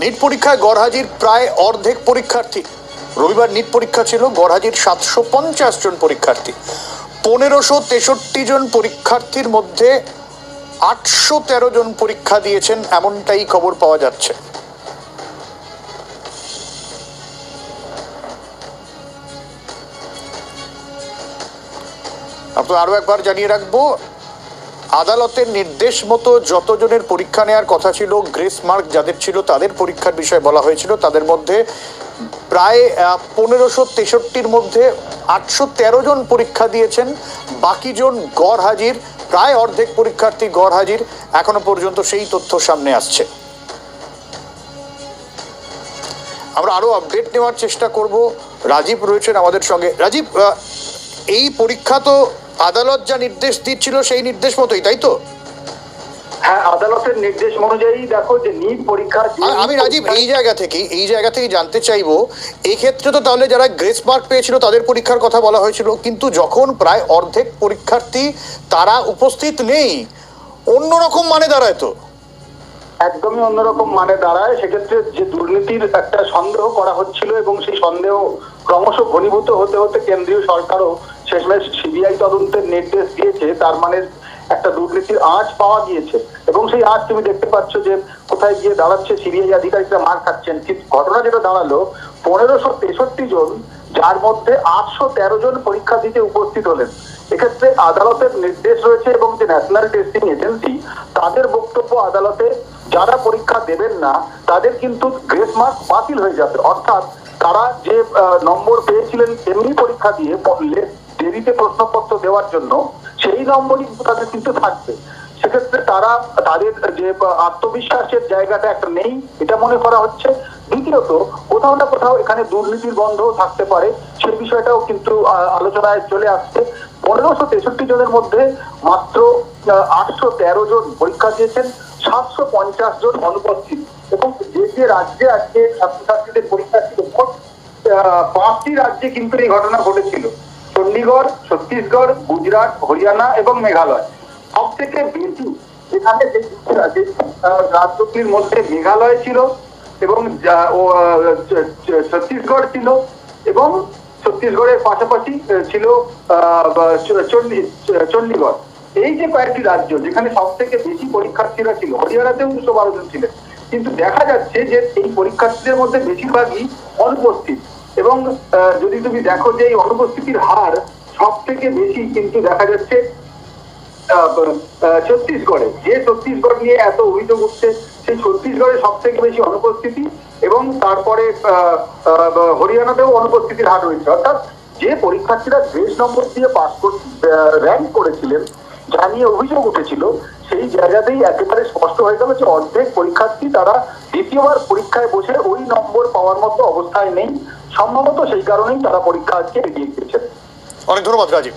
NEET পরীক্ষায় গড়হাজির প্রায় অর্ধেক পরীক্ষার্থী। রবিবার নিট পরীক্ষা ছিল, গড়হাজির 750 জন পরীক্ষার্থী। 1563 জন পরীক্ষার্থীর মধ্যে 813 জন পরীক্ষা দিয়েছেন, এমনটাই খবর পাওয়া যাচ্ছে। আপনাদের আরো একবার জানিয়ে রাখবো, আদালতের নির্দেশ মতো যতজনের পরীক্ষা নেওয়ার কথা ছিল, গ্রেস মার্ক যাদের ছিল তাদের পরীক্ষার বিষয়ে বলা হয়েছিল, তাদের মধ্যে প্রায় 1563-র মধ্যে 813 জন পরীক্ষা দিয়েছেন। বাকি জন গড়হাজির, প্রায় অর্ধেক পরীক্ষার্থী গড়হাজির, এখনো পর্যন্ত সেই তথ্য সামনে আসছে। আমরা আরো আপডেট নেওয়ার চেষ্টা করব। রাজীব রয়েছেন আমাদের সঙ্গে। রাজীব, এই পরীক্ষা তো আদালত যা নির্দেশ দিচ্ছিল সেই নির্দেশ মতোই, তাই তো? হ্যাঁ, আদালতের নির্দেশ অনুযায়ী দেখো যে নিট পরীক্ষা। আমি রাজীব এই জায়গা থেকে জানতে চাইবো, এই ক্ষেত্রে তো তাহলে যারা গ্রেস মার্ক পেয়েছিল তাদের পরীক্ষার কথা বলা হয়েছিল, কিন্তু যখন প্রায় অর্ধেক পরীক্ষার্থী তারা উপস্থিত নেই, অন্যরকম মানে দাঁড়ায় তো। একদমই অন্যরকম মানে দাঁড়ায়। সেক্ষেত্রে যে দুর্নীতির একটা সন্দেহ করা হচ্ছিল এবং সেই সন্দেহ ক্রমশ ঘনীভূত হতে হতে কেন্দ্রীয় সরকারও শেষমেশ সিবিআই তদন্তের নির্দেশ দিয়েছে, তার মানে একটা দুর্নীতির আঁচ পাওয়া গিয়েছে। এবং সেই আঁচ তুমি দেখতে পাচ্ছ যে কোথায় গিয়ে দাঁড়াচ্ছে, সিবিআই আধিকারিকরা মার খাচ্ছেন। কিন্তু ঘটনা যেটা দাঁড়ালো, 1563 জন, যার মধ্যে 813 জন পরীক্ষা দিতে উপস্থিত হলেন। এক্ষেত্রে আদালতের নির্দেশ রয়েছে এবং যে ন্যাশনাল টেস্টিং এজেন্সি, তাদের বক্তব্য আদালতে, যারা পরীক্ষা দেবেন না তাদের কিন্তু গ্রেস মার্ক বাতিল হয়ে যাবে। অর্থাৎ তারা যে নম্বর পেয়েছিলেন এমনি পরীক্ষা দিয়ে দেরিতে প্রশ্নপত্র দেওয়ার জন্য, সেই নম্বরই তাদের কিন্তু থাকবে। সেক্ষেত্রে তারা তাদের যে আত্মবিশ্বাসের জায়গাটা একটা নেই, এটা মনে করা হচ্ছে। দ্বিতীয়ত, কোথাও না কোথাও এখানে দুর্নীতির গন্ধও থাকতে পারে, সেই বিষয়টাও কিন্তু আলোচনায় চলে আসছে। 1563 জনের মধ্যে মাত্র 813 জন পরীক্ষা দিয়েছেন, 750 জন অনুপস্থিত। এবং যে যে রাজ্যে আজকে ছাত্রছাত্রীদের পরীক্ষা ছিল, মোট 5টি রাজ্যে কিন্তু এই ঘটনা ঘটেছিল: চণ্ডীগড়, ছত্তিশগড়, গুজরাট, হরিয়ানা এবং মেঘালয়। সব থেকে বেশি এখানে যে রাজ্যগুলির মধ্যে মেঘালয় ছিল এবং ছত্তিশগড় ছিল, এবং ছত্তিশগড়ের পাশাপাশি ছিল চণ্ডীগড়। এই যে কয়েকটি রাজ্য যেখানে সব থেকে বেশি পরীক্ষার্থীরা ছিল, হরিয়ানাতেও 212 জন ছিলেন। কিন্তু দেখা যাচ্ছে যে এই পরীক্ষার্থীদের মধ্যে বেশিরভাগই অনুপস্থিত। এবং যদি তুমি দেখো যে এই অনুপস্থিতির হার সব থেকে বেশি কিন্তু দেখা যাচ্ছে ছত্তিশগড়ে। যে ছত্তিশগড় নিয়ে এত অভিযোগ উঠছে, সেই ছত্তিশগড়ে সব থেকে বেশি অনুপস্থিতি, এবং তারপরে হরিয়ানাতেও অনুপস্থিতির হার রয়েছে। অর্থাৎ যে পরীক্ষার্থীরা গ্রেস নম্বর দিয়ে পাস র্যাঙ্ক করেছিলেন, যা নিয়ে অভিযোগ উঠেছিল, সেই জায়গাতেই একেবারে স্পষ্ট হয়ে গেল যে অর্ধেক পরীক্ষার্থী তারা দ্বিতীয়বার পরীক্ষায় বসে ওই নম্বর পাওয়ার মতো অবস্থায় নেই। সম্ভবত সেই কারণেই তারা পরীক্ষা আজকে এগিয়ে গিয়েছে। অনেক ধন্যবাদ রাজীব।